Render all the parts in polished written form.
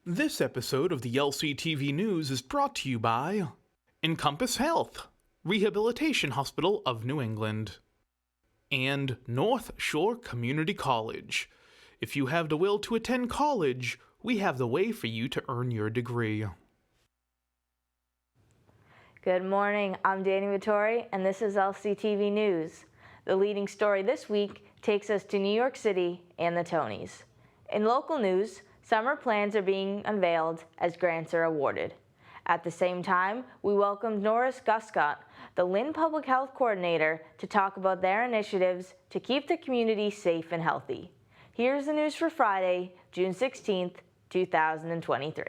This episode of the LCTV News is brought to you by Encompass Health, Rehabilitation Hospital of New England, and North Shore Community College. If you have the will to attend college, we have the way for you to earn your degree. Good morning, I'm Danny Vittori, and this is LCTV News. The leading story this week takes us to New York City and the Tonys. In local news, summer plans are being unveiled as grants are awarded. At the same time, we welcomed Norris Guscott, the Lynn Public Health Coordinator, to talk about their initiatives to keep the community safe and healthy. Here's the news for Friday, June 16th, 2023.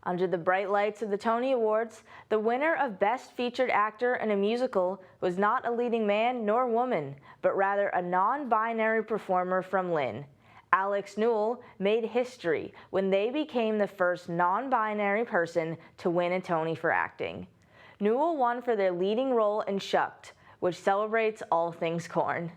Under the bright lights of the Tony Awards, the winner of Best Featured Actor in a Musical was not a leading man nor woman, but rather a non-binary performer from Lynn. Alex Newell made history when they became the first non-binary person to win a Tony for acting. Newell won for their leading role in Shucked, which celebrates all things corn.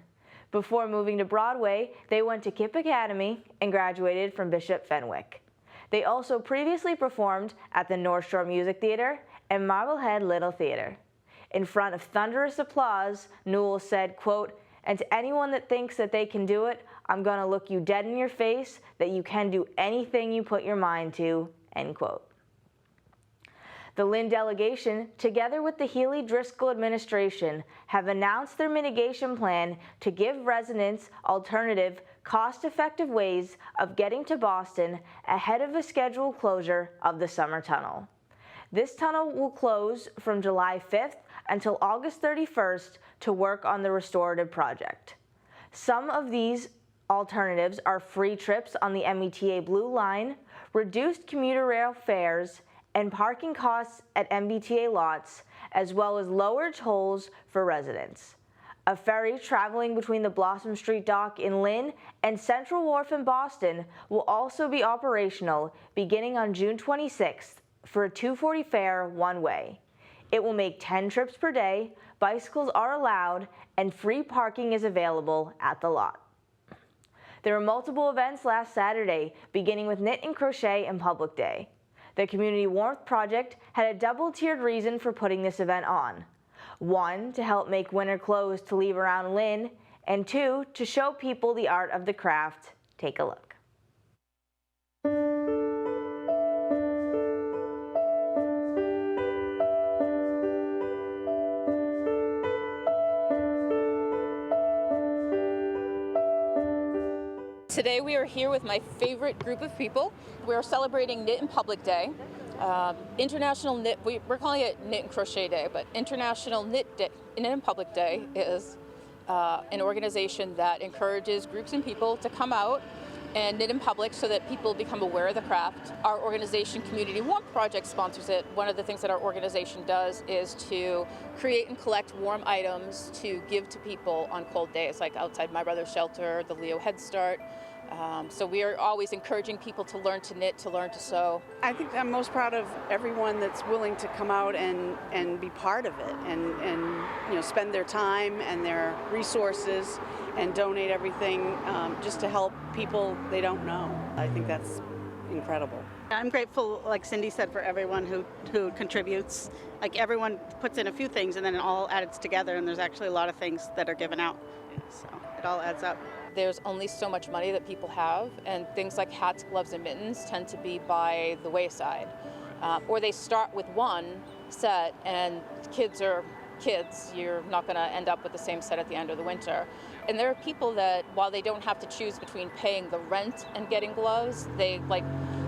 Before moving to Broadway, they went to KIPP Academy and graduated from Bishop Fenwick. They also previously performed at the North Shore Music Theater and Marblehead Little Theater. In front of thunderous applause, Newell said, quote, "And to anyone that thinks that they can do it, I'm gonna look you dead in your face that you can do anything you put your mind to," end quote. The Lynn delegation, together with the Healy-Driscoll administration, have announced their mitigation plan to give residents alternative, cost-effective ways of getting to Boston ahead of a scheduled closure of the summer tunnel. This tunnel will close from July 5th until August 31st to work on the restorative project. Some of these alternatives are free trips on the MBTA Blue Line, reduced commuter rail fares, and parking costs at MBTA lots, as well as lower tolls for residents. A ferry traveling between the Blossom Street Dock in Lynn and Central Wharf in Boston will also be operational beginning on June 26th for a $2.40 fare one way. It will make 10 trips per day, bicycles are allowed, and free parking is available at the lot. There were multiple events last Saturday, beginning with Knit and Crochet and Public Day. The Community Warmth Project had a double-tiered reason for putting this event on. One, to help make winter clothes to leave around Lynn, and two, to show people the art of the craft. Take a look. Today we are here with my favorite group of people. We're celebrating Knit and Public Day. International Knit, we're calling it Knit and Crochet Day, but International Knit and Public Day is an organization that encourages groups and people to come out and knit in public so that people become aware of the craft. Our organization, Community Warmth Project, sponsors it. One of the things that our organization does is to create and collect warm items to give to people on cold days, like outside My Brother's Shelter, the Leo Head Start. So we are always encouraging people to learn to knit, to learn to sew. I think I'm most proud of everyone that's willing to come out and be part of it and spend their time and their resources and donate everything just to help people they don't know. I think that's incredible. I'm grateful, like Cindy said, for everyone who contributes. Like everyone puts in a few things and then it all adds together, and there's actually a lot of things that are given out. So it all adds up. There's only so much money that people have, and things like hats, gloves, and mittens tend to be by the wayside. Or they start with one set, and kids are kids. You're not going to end up with the same set at the end of the winter. And there are people that, while they don't have to choose between paying the rent and getting gloves, they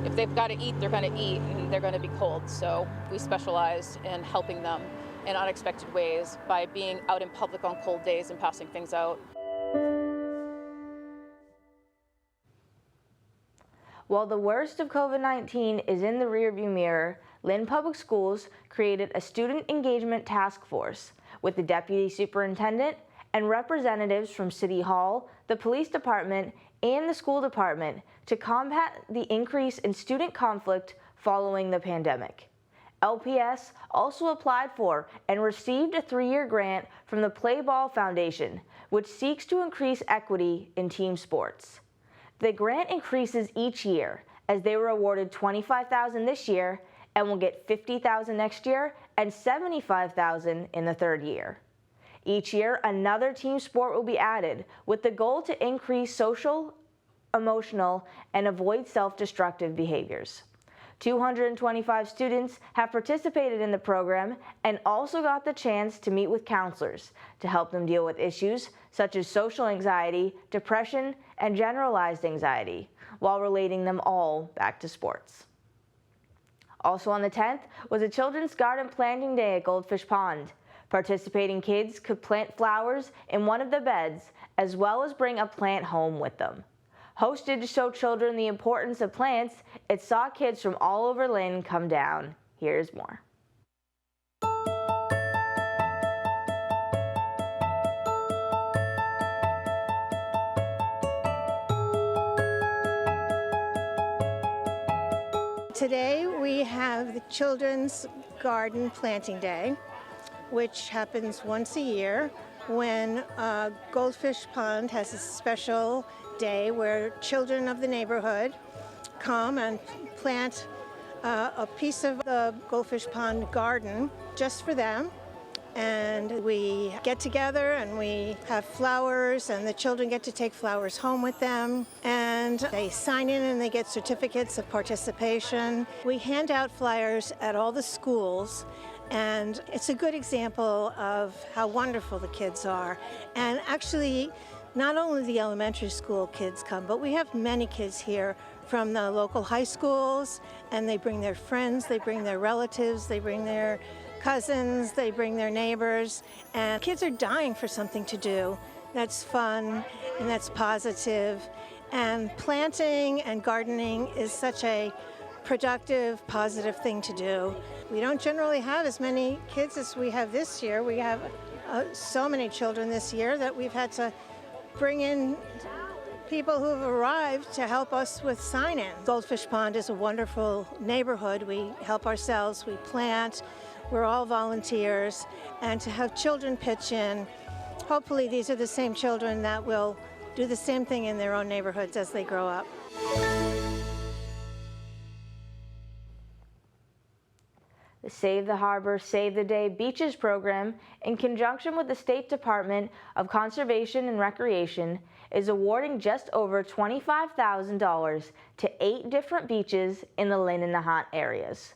if they've got to eat, they're going to eat, and they're going to be cold. So we specialize in helping them in unexpected ways by being out in public on cold days and passing things out. While the worst of COVID-19 is in the rearview mirror, Lynn Public Schools created a student engagement task force with the deputy superintendent and representatives from City Hall, the police department, and the school department to combat the increase in student conflict following the pandemic. LPS also applied for and received a 3-year grant from the Play Ball Foundation, which seeks to increase equity in team sports. The grant increases each year, as they were awarded $25,000 this year and will get $50,000 next year and $75,000 in the 3rd year. Each year, another team sport will be added, with the goal to increase social, emotional, and avoid self-destructive behaviors. 225 students have participated in the program and also got the chance to meet with counselors to help them deal with issues such as social anxiety, depression, and generalized anxiety, while relating them all back to sports. Also on the 10th was a children's garden planting day at Goldfish Pond. Participating kids could plant flowers in one of the beds, as well as bring a plant home with them. Hosted to show children the importance of plants, it saw kids from all over Lynn come down. Here's more. Today we have the Children's Garden Planting Day, which happens once a year when Goldfish Pond has a special day where children of the neighborhood come and plant a piece of the Goldfish Pond garden just for them. And we get together and we have flowers, and the children get to take flowers home with them, and they sign in and they get certificates of participation. We hand out flyers at all the schools, and it's a good example of how wonderful the kids are. And actually, not only the elementary school kids come, but we have many kids here from the local high schools, and they bring their friends, they bring their relatives, they bring their cousins, they bring their neighbors, and kids are dying for something to do that's fun and that's positive. And planting and gardening is such a productive, positive thing to do. We don't generally have as many kids as we have this year. We have so many children this year that we've had to bring in people who have arrived to help us with sign-in. Goldfish Pond is a wonderful neighborhood. We help ourselves, we plant, we're all volunteers, and to have children pitch in, hopefully these are the same children that will do the same thing in their own neighborhoods as they grow up. The Save the Harbor, Save the Day Beaches program, in conjunction with the State Department of Conservation and Recreation, is awarding just over $25,000 to 8 different beaches in the Lynn and Nahant areas.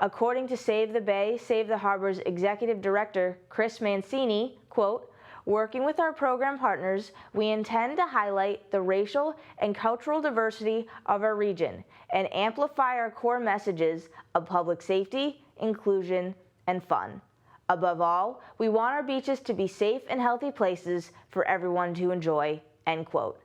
According to Save the Bay, Save the Harbor's Executive Director, Chris Mancini, quote, "Working with our program partners, we intend to highlight the racial and cultural diversity of our region and amplify our core messages of public safety, inclusion, and fun. Above all, we want our beaches to be safe and healthy places for everyone to enjoy," end quote.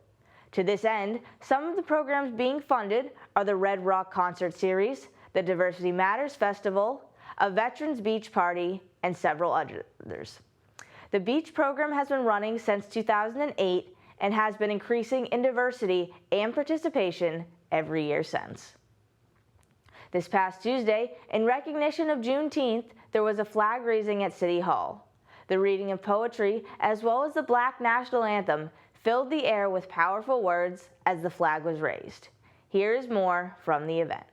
To this end, some of the programs being funded are the Red Rock Concert Series, the Diversity Matters Festival, a Veterans Beach Party, and several others. The beach program has been running since 2008 and has been increasing in diversity and participation every year since. This past Tuesday, in recognition of Juneteenth, there was a flag raising at City Hall. The reading of poetry, as well as the Black National Anthem, filled the air with powerful words as the flag was raised. Here is more from the event.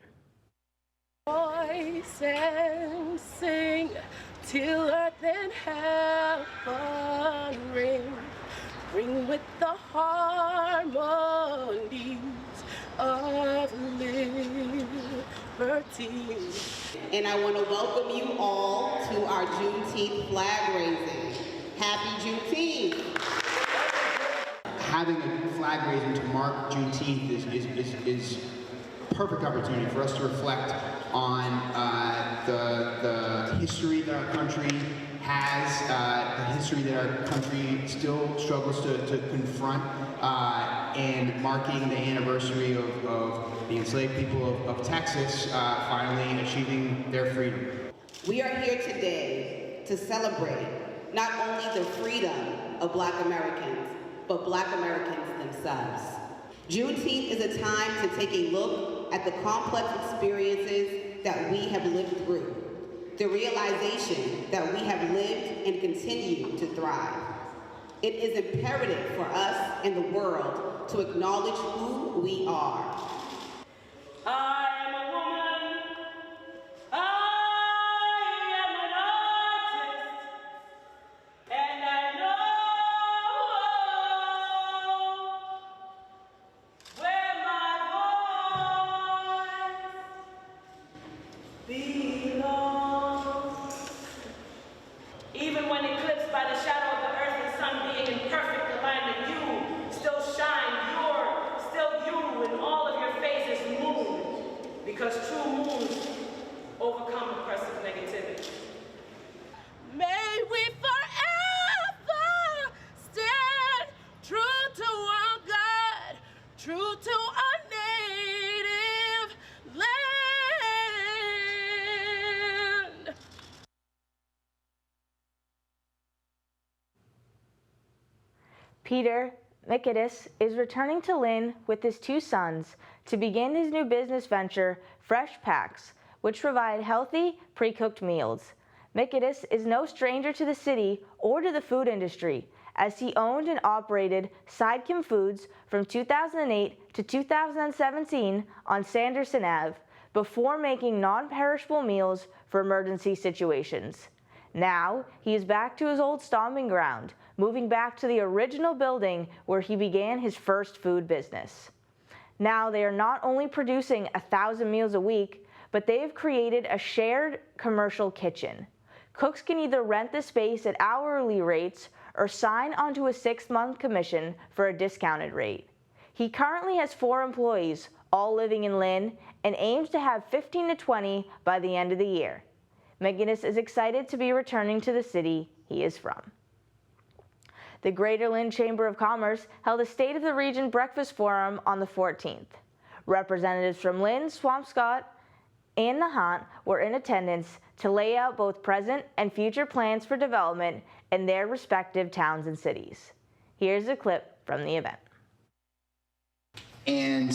Voice and sing till earth and heaven ring with the harmonies of liberty. And I want to welcome you all to our Juneteenth Flag Raising. Happy Juneteenth! Having a flag raising to mark Juneteenth is perfect opportunity for us to reflect on the history that our country has, the history that our country still struggles to confront, and marking the anniversary of the enslaved people of Texas finally achieving their freedom. We are here today to celebrate not only the freedom of Black Americans, but Black Americans themselves. Juneteenth is a time to take a look at the complex experiences that we have lived through, the realization that we have lived and continue to thrive. It is imperative for us and the world to acknowledge who we are. I am a woman. I am an artist. And I know where my voice belongs. Even when eclipsed by the shadow of the earth and sun being in perfect alignment, you still shine. You're still you in all of your phases, moon. Because true moons overcome oppressive negativity. May we forever stand true to our God, true to our native land. Peter Mikidis is returning to Lynn with his two sons to begin his new business venture, Fresh Packs, which provide healthy, pre-cooked meals. Mikidis is no stranger to the city or to the food industry, as he owned and operated Sidekim Foods from 2008 to 2017 on Sanderson Ave, before making non-perishable meals for emergency situations. Now, he is back to his old stomping ground, moving back to the original building where he began his first food business. Now they are not only producing 1,000 meals a week, but they have created a shared commercial kitchen. Cooks can either rent the space at hourly rates or sign onto a 6-month commission for a discounted rate. He currently has 4 employees, all living in Lynn, and aims to have 15 to 20 by the end of the year. McGinnis is excited to be returning to the city he is from. The Greater Lynn Chamber of Commerce held a State of the Region Breakfast Forum on the 14th. Representatives from Lynn, Swampscott, and Nahant were in attendance to lay out both present and future plans for development in their respective towns and cities. Here's a clip from the event. And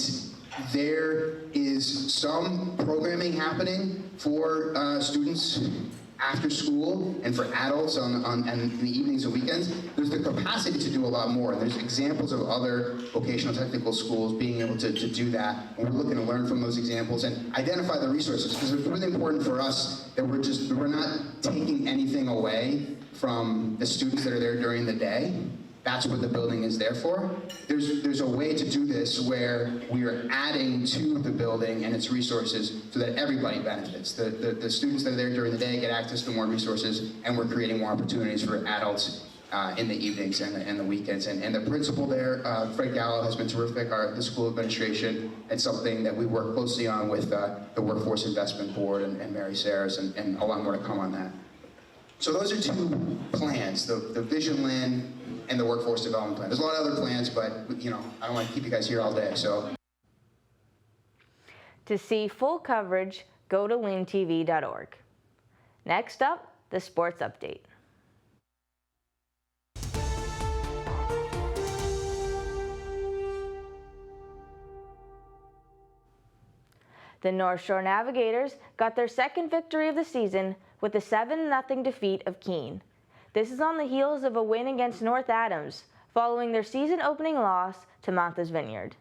there is some programming happening for students after school and for adults and in the evenings and weekends. There's the capacity to do a lot more. And there's examples of other vocational technical schools being able to do that. And we're looking to learn from those examples and identify the resources, because it's really important for us that we're not taking anything away from the students that are there during the day. That's what the building is there for. There's a way to do this where we are adding to the building and its resources so that everybody benefits. The students that are there during the day get access to more resources, and we're creating more opportunities for adults in the evenings and the weekends. And the principal there, Fred Gallo, has been terrific. The school administration, it's something that we work closely on with the Workforce Investment Board and Mary Sayers, and a lot more to come on that. So those are 2 plans, the Vision Lynn and the Workforce Development Plan. There's a lot of other plans, but I don't want to keep you guys here all day. So, to see full coverage, go to lyntv.org. Next up, the sports update. The North Shore Navigators got their second victory of the season with a 7-0 defeat of Keene. This is on the heels of a win against North Adams, following their season-opening loss to Martha's Vineyard.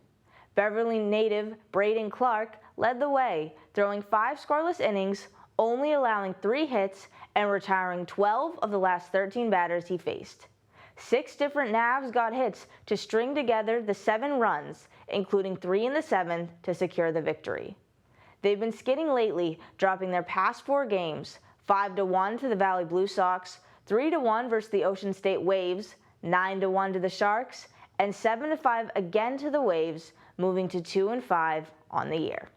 Beverly native Braden Clark led the way, throwing 5 scoreless innings, only allowing 3 hits and retiring 12 of the last 13 batters he faced. 6 different Navs got hits to string together the 7 runs, including 3 in the 7th to secure the victory. They've been skidding lately, dropping their past 4 games, 5-1 to the Valley Blue Sox, 3-1 versus the Ocean State Waves, 9-1 to the Sharks, and 7-5 again to the Waves, moving to 2-5 on the year.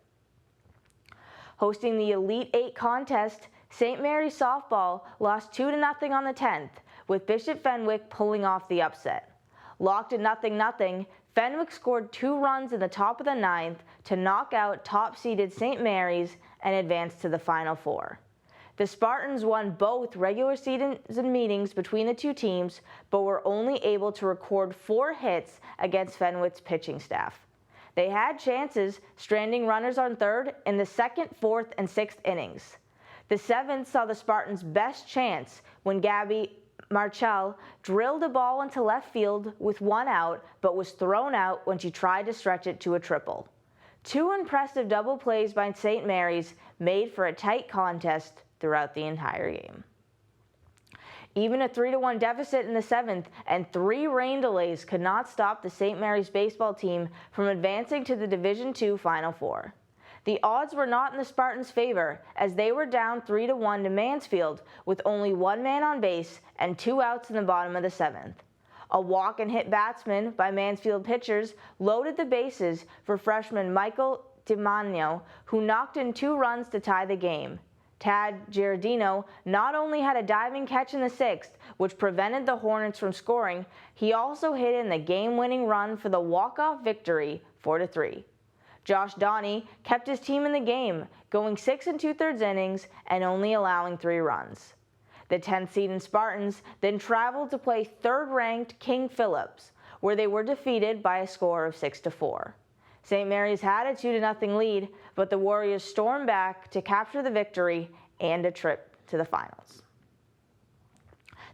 Hosting the Elite 8 contest, St. Mary's softball lost 2-0 on the 10th, with Bishop Fenwick pulling off the upset. Locked at 0-0, Fenwick scored 2 runs in the top of the 9th to knock out top-seeded St. Mary's and advance to the Final Four. The Spartans won both regular season meetings between the two teams, but were only able to record 4 hits against Fenwick's pitching staff. They had chances, stranding runners on third in the 2nd, 4th, and 6th innings. The 7th saw the Spartans' best chance when Gabby Marchal drilled a ball into left field with 1 out, but was thrown out when she tried to stretch it to a triple. 2 impressive double plays by St. Mary's made for a tight contest throughout the entire game. Even a 3-1 deficit in the 7th and 3 rain delays could not stop the St. Mary's baseball team from advancing to the Division II Final Four. The odds were not in the Spartans' favor, as they were down 3-1 to Mansfield with only 1 man on base and 2 outs in the bottom of the 7th. A walk and hit batsman by Mansfield pitchers loaded the bases for freshman Michael DiMagno, who knocked in 2 runs to tie the game. Tad Giardino not only had a diving catch in the 6th, which prevented the Hornets from scoring, he also hit in the game-winning run for the walk-off victory, 4-3. Josh Donnie kept his team in the game, going 6 2/3 innings and only allowing 3 runs. The 10th-seeded Spartans then traveled to play 3rd-ranked King Phillips, where they were defeated by a score of 6-4. St. Mary's had a 2-0 lead, but the Warriors stormed back to capture the victory and a trip to the finals.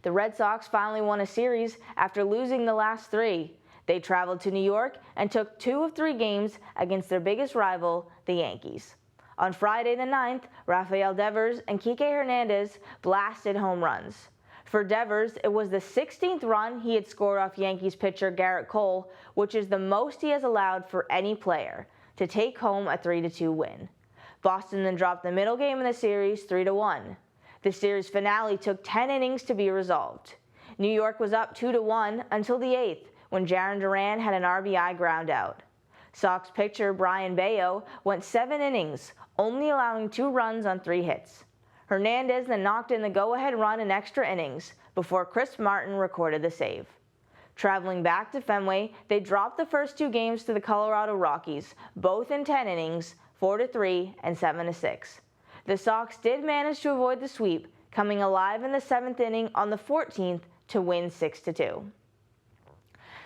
The Red Sox finally won a series after losing the last 3. They traveled to New York and took 2 of 3 games against their biggest rival, the Yankees. On Friday the 9th, Rafael Devers and Kike Hernandez blasted home runs. For Devers, it was the 16th run he had scored off Yankees pitcher Garrett Cole, which is the most he has allowed for any player, to take home a 3-2 win. Boston then dropped the middle game in the series 3-1. The series finale took 10 innings to be resolved. New York was up 2-1 until the 8th, when Jarren Duran had an RBI ground out. Sox pitcher Brian Bayo went 7 innings, only allowing 2 runs on 3 hits. Hernandez then knocked in the go-ahead run in extra innings before Chris Martin recorded the save. Traveling back to Fenway, they dropped the first 2 games to the Colorado Rockies, both in 10 innings, 4-3 and 7-6. The Sox did manage to avoid the sweep, coming alive in the 7th inning on the 14th to win 6-2.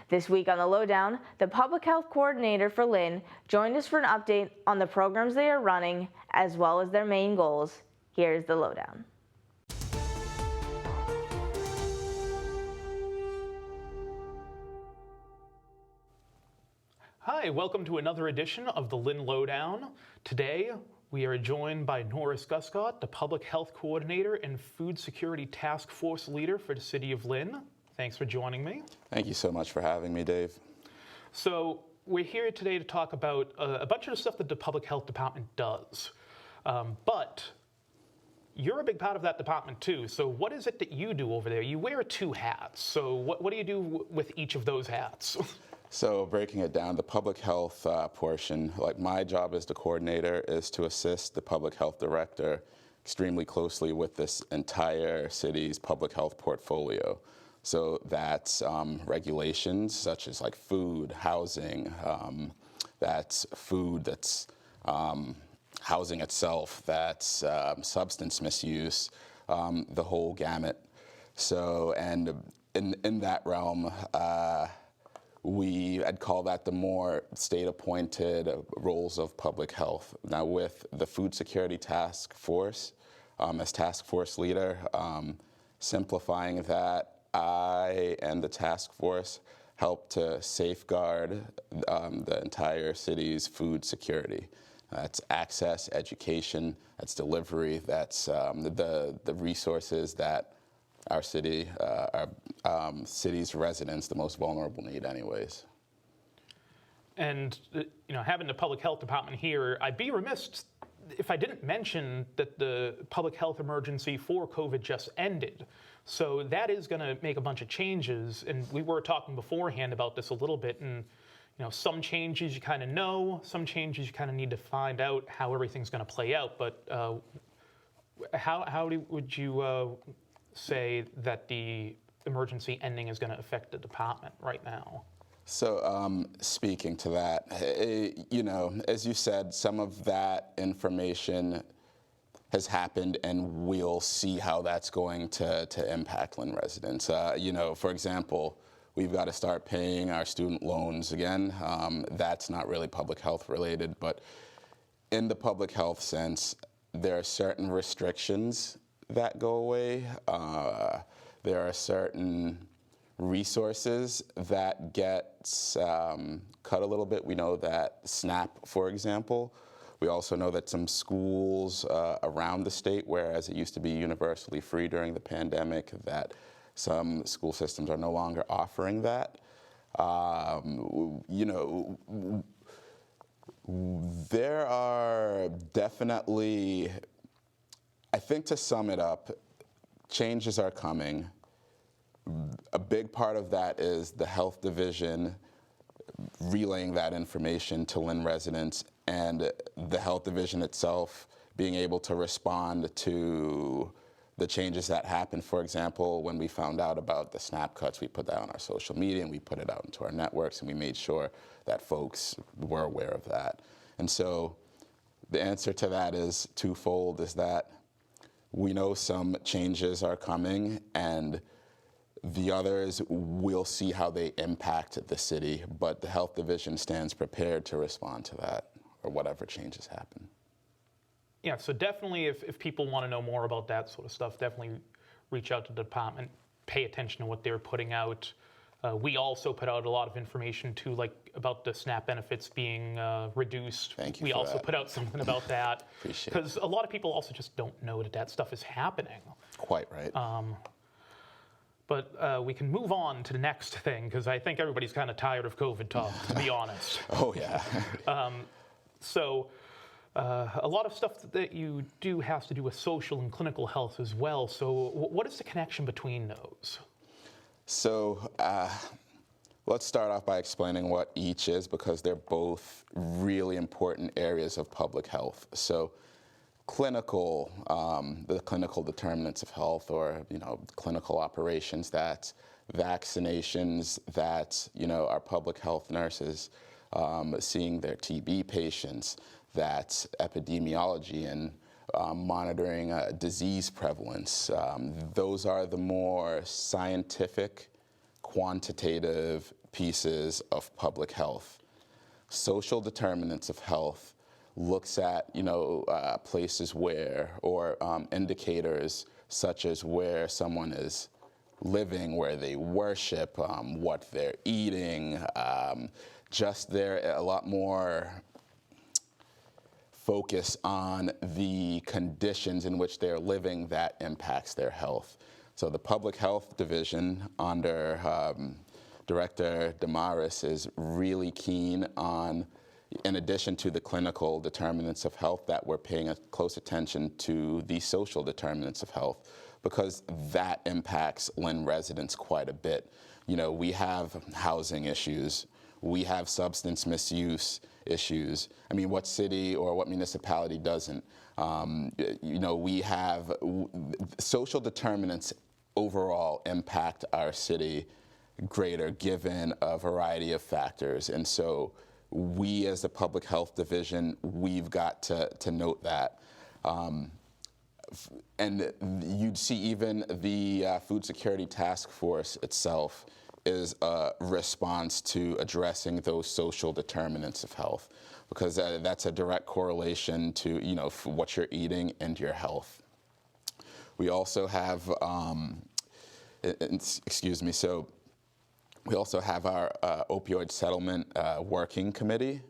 This week on the Lowdown, the public health coordinator for Lynn joined us for an update on the programs they are running, as well as their main goals. Here's the Lowdown. Hi, welcome to another edition of the Lynn Lowdown. Today, we are joined by Norris Guscott, the Public Health Coordinator and Food Security Task Force Leader for the City of Lynn. Thanks for joining me. Thank you so much for having me, Dave. So, we're here today to talk about a bunch of the stuff that the Public Health Department does. But you're a big part of that department too, so what is it that you do over there? You wear 2 hats, so what do you do with each of those hats? So breaking it down, the public health portion, like my job as the coordinator is to assist the public health director extremely closely with this entire city's public health portfolio. So that's regulations such as like food, housing, that's food, that's housing itself, that's substance misuse, the whole gamut. So, and in that realm, I'd call that the more state-appointed roles of public health. Now with the Food Security Task Force, as task force leader, simplifying that, I and the task force help to safeguard the entire city's food security. That's access, education, that's delivery, that's the resources that our city, our city's residents, the most vulnerable, need anyways. And having the public health department here, I'd be remiss if I didn't mention that the public health emergency for COVID just ended. So that is going to make a bunch of changes, and we were talking beforehand about this a little bit, and some changes you kind of know, some changes you kind of need to find out how everything's going to play out. But would you say that the emergency ending is going to affect the department right now? So speaking to that, as you said, some of that information has happened, and we'll see how that's going to impact Lynn residents. For example, we've got to start paying our student loans again. That's not really public health related, but in the public health sense, there are certain restrictions that go away. There are certain resources that get cut a little bit. We know that SNAP, for example. We also know that some schools around the state, whereas it used to be universally free during the pandemic, that some school systems are no longer offering that. There are definitely, I think to sum it up, changes are coming. A big part of that is the health division relaying that information to Lynn residents, and the health division itself being able to respond to the changes that happened. For example, when we found out about the SNAP cuts, we put that on our social media and we put it out into our networks, and we made sure that folks were aware of that. And so the answer to that is twofold, is that we know some changes are coming, and the others, we'll see how they impact the city, but the health division stands prepared to respond to that or whatever changes happen. Yeah, so definitely if people want to know more about that sort of stuff, definitely reach out to the department, pay attention to what they're putting out. We also put out a lot of information too, like about the SNAP benefits being reduced. Thank you. We also put out something about that. Appreciate it. Because a lot of people also just don't know that stuff is happening. Quite right. But we can move on to the next thing, because I think everybody's kind of tired of COVID talk, to be honest. Oh, yeah. So a lot of stuff that you do has to do with social and clinical health as well. So what is the connection between those? So let's start off by explaining what each is, because they're both really important areas of public health. So clinical, the clinical determinants of health, or clinical operations, that's vaccinations, that our public health nurses seeing their TB patients, that's epidemiology and monitoring disease prevalence. Those are the more scientific, quantitative pieces of public health. Social determinants of health looks at places where, or indicators such as where someone is living, where they worship, what they're eating, just there a lot more focus on the conditions in which they're living that impacts their health. So the Public Health Division under Director Norris is really keen on, in addition to the clinical determinants of health, that we're paying a close attention to the social determinants of health, because that impacts Lynn residents quite a bit. We have housing issues, we have substance misuse issues. I mean, what city or what municipality doesn't? We have social determinants overall impact our city greater, given a variety of factors. And so we, as the Public Health Division, we've got to note that. And you'd see even the Food Security Task Force itself is a response to addressing those social determinants of health, because that's a direct correlation to what you're eating and your health. We also have, so we also have our opioid settlement working committee,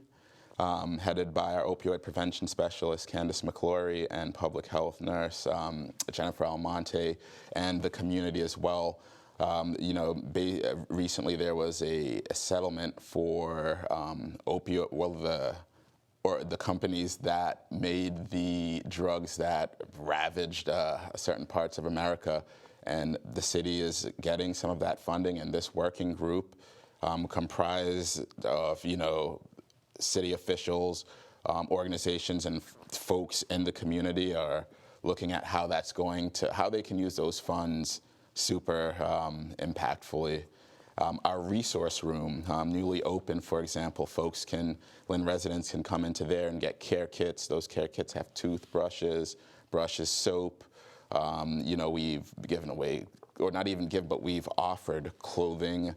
headed by our opioid prevention specialist, Candace McClory, and public health nurse, Jennifer Almonte, and the community as well. Recently there was a settlement for the companies that made the drugs that ravaged certain parts of America, and the city is getting some of that funding, and this working group comprised of, city officials, organizations, and folks in the community are looking at how they can use those funds super impactfully. Our resource room, newly open, for example, Lynn residents can come into there and get care kits. Those care kits have toothbrushes, brushes, soap. We've given away, or not even given, but we've offered clothing.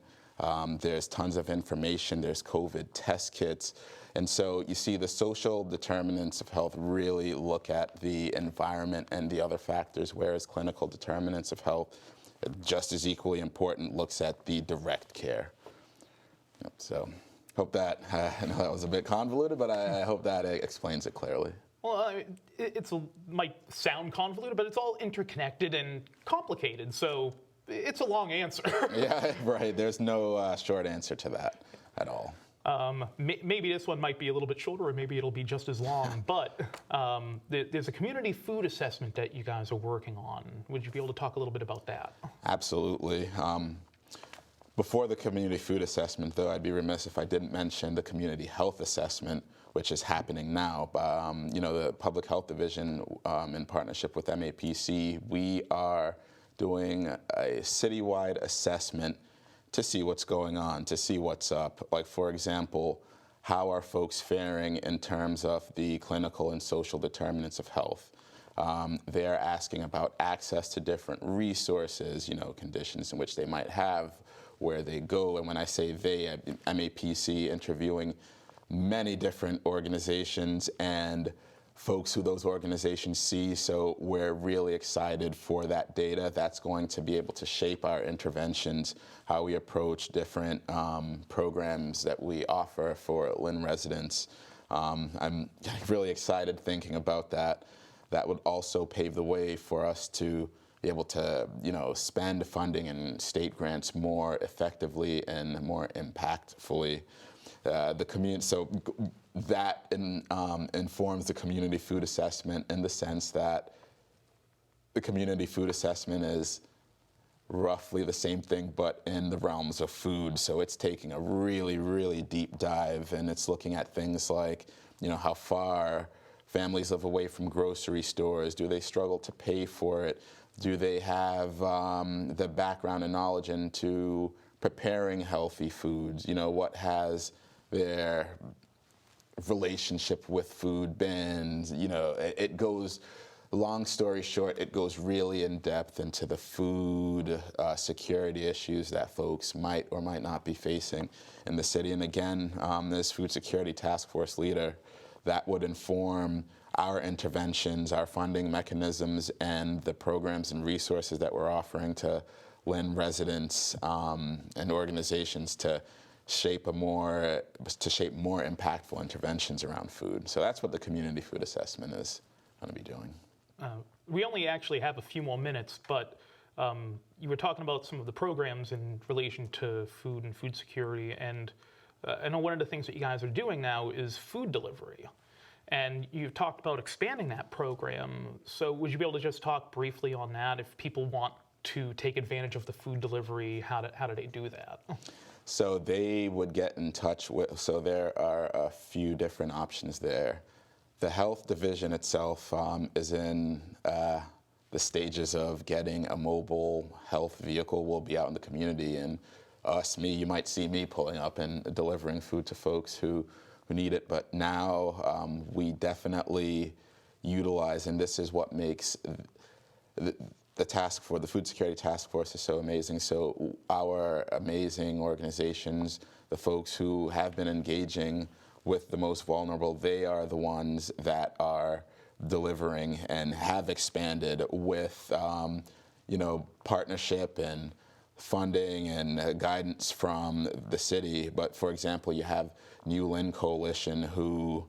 There's tons of information. There's COVID test kits. And so you see the social determinants of health really look at the environment and the other factors, whereas clinical determinants of health, just as equally important, looks at the direct care. Yep, so hope that, I know that was a bit convoluted, but I hope that explains it clearly. Well, it might sound convoluted, but it's all interconnected and complicated, so it's a long answer. Yeah, right. There's no short answer to that at all. Maybe this one might be a little bit shorter, or maybe it'll be just as long, but there's a community food assessment that you guys are working on. Would you be able to talk a little bit about that? Absolutely. Before the community food assessment, though, I'd be remiss if I didn't mention the community health assessment, which is happening now. The Public Health Division, in partnership with MAPC, we are doing a citywide assessment to see what's going on, to see what's up. Like, for example, how are folks faring in terms of the clinical and social determinants of health? They're asking about access to different resources, conditions in which they might have, where they go. And when I say they, MAPC interviewing many different organizations and folks who those organizations see, so we're really excited for that data. That's going to be able to shape our interventions, how we approach different programs that we offer for Lynn residents. I'm really excited thinking about that. That would also pave the way for us to be able to, spend funding and state grants more effectively and more impactfully. That informs the community food assessment in the sense that the community food assessment is roughly the same thing, but in the realms of food. So it's taking a really, really deep dive, and it's looking at things like, how far families live away from grocery stores. Do they struggle to pay for it? Do they have the background and knowledge into preparing healthy foods? What has their relationship with food been? It goes, long story short, it goes really in depth into the food security issues that folks might or might not be facing in the city. And again, this food security task force leader, that would inform our interventions, our funding mechanisms, and the programs and resources that we're offering to Lynn residents and organizations to shape more impactful interventions around food. So that's what the community food assessment is going to be doing. We only actually have a few more minutes, but you were talking about some of the programs in relation to food and food security, and I know one of the things that you guys are doing now is food delivery. And you've talked about expanding that program. So would you be able to just talk briefly on that? If people want to take advantage of the food delivery, how do they do that? So they would get in touch with, so there are a few different options there. The health division itself is in the stages of getting a mobile health vehicle. We'll be out in the community, and you might see me pulling up and delivering food to folks who need it. But now we definitely utilize, and this is what makes the food security task force is so amazing. So our amazing organizations, the folks who have been engaging with the most vulnerable, they are the ones that are delivering and have expanded with partnership and funding and guidance from the city. But for example, you have New Lynn Coalition, who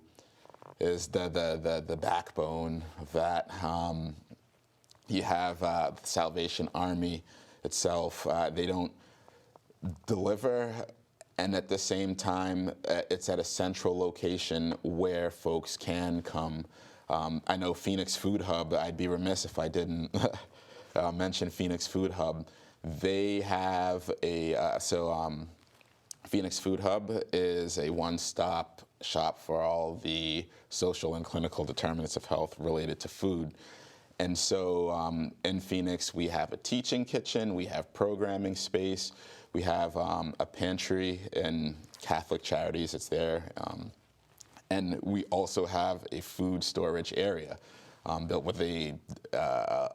is the backbone of that. You have the Salvation Army itself. They don't deliver, and at the same time, it's at a central location where folks can come. I know Phoenix Food Hub, I'd be remiss if I didn't mention Phoenix Food Hub. They have Phoenix Food Hub is a one-stop shop for all the social and clinical determinants of health related to food. And so in Phoenix, we have a teaching kitchen, we have programming space, we have a pantry in Catholic Charities, it's there. And we also have a food storage area built with a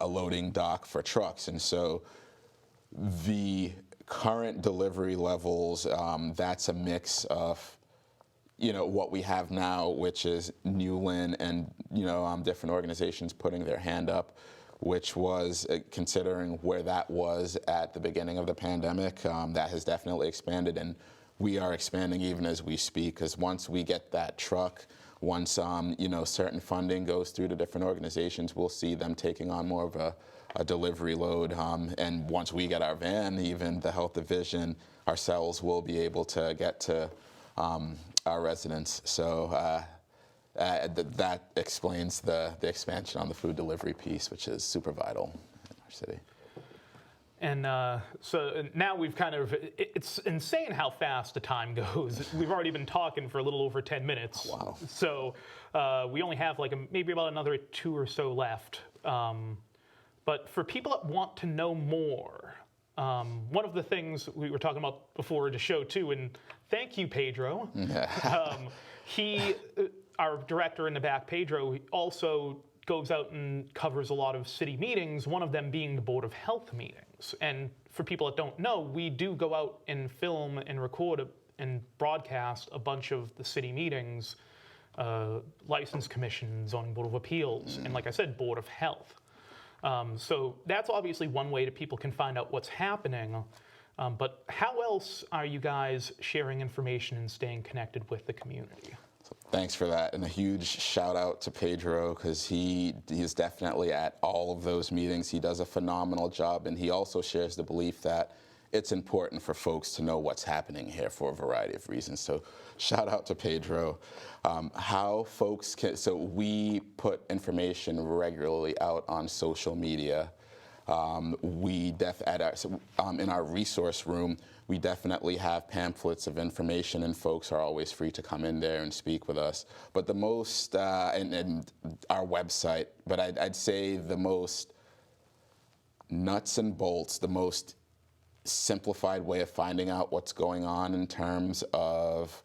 loading dock for trucks. And so the current delivery levels, that's a mix of, what we have now, which is New Lynn and, different organizations putting their hand up, which was, considering where that was at the beginning of the pandemic, that has definitely expanded, and we are expanding even as we speak, because once we get that truck, once, certain funding goes through to different organizations, we'll see them taking on more of a delivery load, and once we get our van, even the health division ourselves will be able to get to our residents. So that explains the expansion on the food delivery piece, which is super vital in our city. And so now we've it's insane how fast the time goes. We've already been talking for a little over 10 minutes. Oh, wow. So we only have maybe about another 2 or so left. But for people that want to know more, one of the things we were talking about before the show too, and thank you, Pedro. Our director in the back, Pedro, he also goes out and covers a lot of city meetings, one of them being the Board of Health meetings. And for people that don't know, we do go out and film and record and broadcast a bunch of the city meetings, license commission, zoning board of appeals, and like I said, Board of Health. So that's obviously one way that people can find out what's happening. But how else are you guys sharing information and staying connected with the community? Thanks for that, and a huge shout out to Pedro, because he is definitely at all of those meetings. He does a phenomenal job, and he also shares the belief that it's important for folks to know what's happening here for a variety of reasons. So shout out to Pedro. How folks can, so we put information regularly out on social media. In our resource room, we definitely have pamphlets of information, and folks are always free to come in there and speak with us. But the most, and our website, but I'd say the most nuts and bolts, the most simplified way of finding out what's going on in terms of,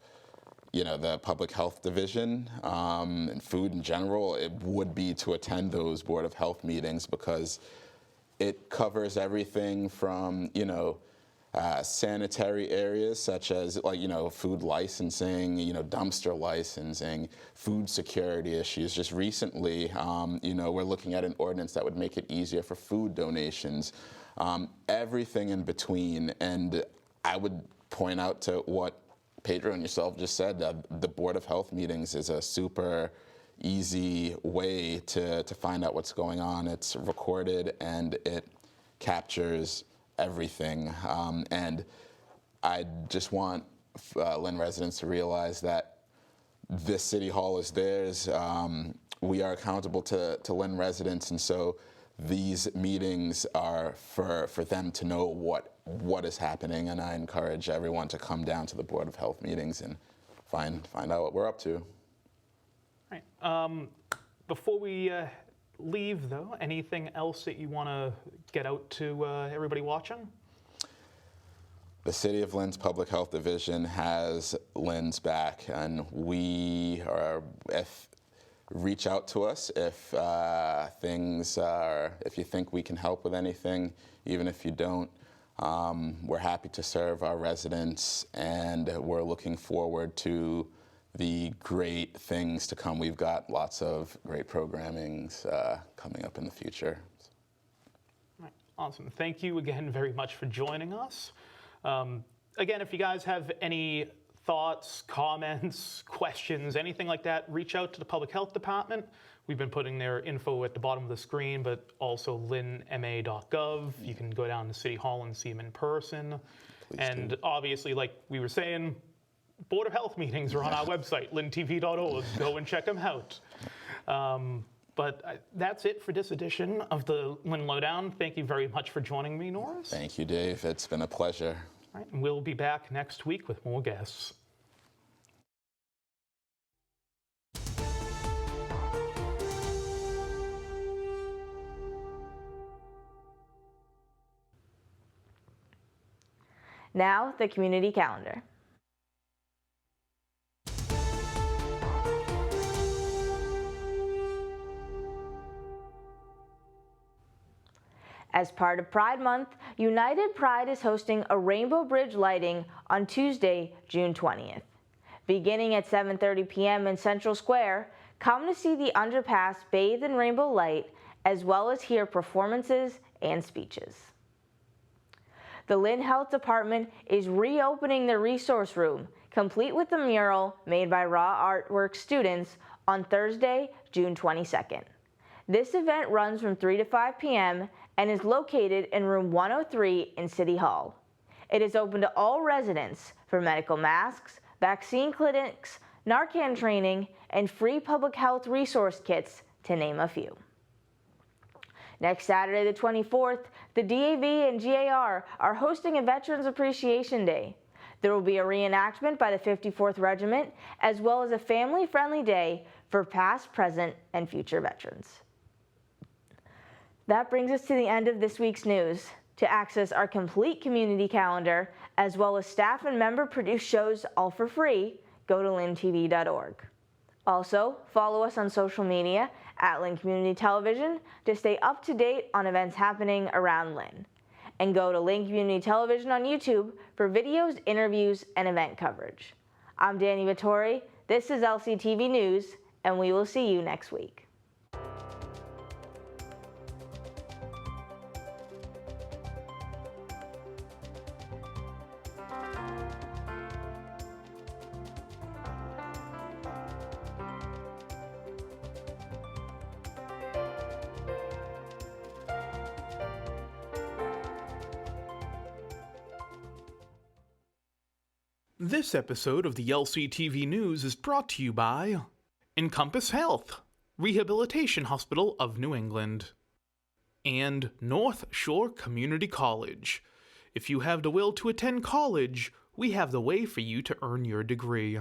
the public health division and food in general, it would be to attend those Board of Health meetings, because it covers everything from, sanitary areas such as food licensing, dumpster licensing, food security issues. Just recently, we're looking at an ordinance that would make it easier for food donations, everything in between. And I would point out to what Pedro and yourself just said, the Board of Health meetings is a super easy way to find out what's going on. It's recorded and it captures everything. And I just want Lynn residents to realize that this City Hall is theirs. We are accountable to Lynn residents, and so these meetings are for them to know what is happening, and I encourage everyone to come down to the Board of Health meetings and find out what we're up to. All right. Before we leave, though, anything else that you want to get out to everybody watching? The City of Lynn's Public Health Division has Lynn's back, and reach out to us if if you think we can help with anything, even if you don't. We're happy to serve our residents, and we're looking forward to the great things to come. We've got lots of great programmings coming up in the future. All right. Awesome. Thank you again very much for joining us. Again, if you guys have any thoughts, comments, questions, anything like that, reach out to the Public Health Department. We've been putting their info at the bottom of the screen, but also lynnma.gov. You can go down to City Hall and see them in person. And obviously, like we were saying, Board of Health meetings are on our website, lyntv.org. Go and check them out. But that's it for this edition of the Lynn Lowdown. Thank you very much for joining me, Norris. Thank you, Dave. It's been a pleasure. All right, and we'll be back next week with more guests. Now, the community calendar. As part of Pride Month, United Pride is hosting a Rainbow Bridge lighting on Tuesday, June 20th. Beginning at 7:30 p.m. in Central Square, come to see the underpass bathed in rainbow light, as well as hear performances and speeches. The Lynn Health Department is reopening the resource room, complete with the mural made by Raw Artwork students on Thursday, June 22nd. This event runs from 3 to 5 p.m. and is located in room 103 in City Hall. It is open to all residents for medical masks, vaccine clinics, Narcan training, and free public health resource kits, to name a few. Next Saturday, the 24th, the DAV and GAR are hosting a Veterans Appreciation Day. There will be a reenactment by the 54th Regiment, as well as a family-friendly day for past, present, and future veterans. That brings us to the end of this week's news. To access our complete community calendar, as well as staff and member-produced shows all for free, go to lyntv.org. Also, follow us on social media at Lynn Community Television to stay up to date on events happening around Lynn. And go to Lynn Community Television on YouTube for videos, interviews, and event coverage. I'm Danny Vittori, this is LCTV News, and we will see you next week. This episode of the LCTV News is brought to you by Encompass Health, Rehabilitation Hospital of New England, and North Shore Community College. If you have the will to attend college, we have the way for you to earn your degree.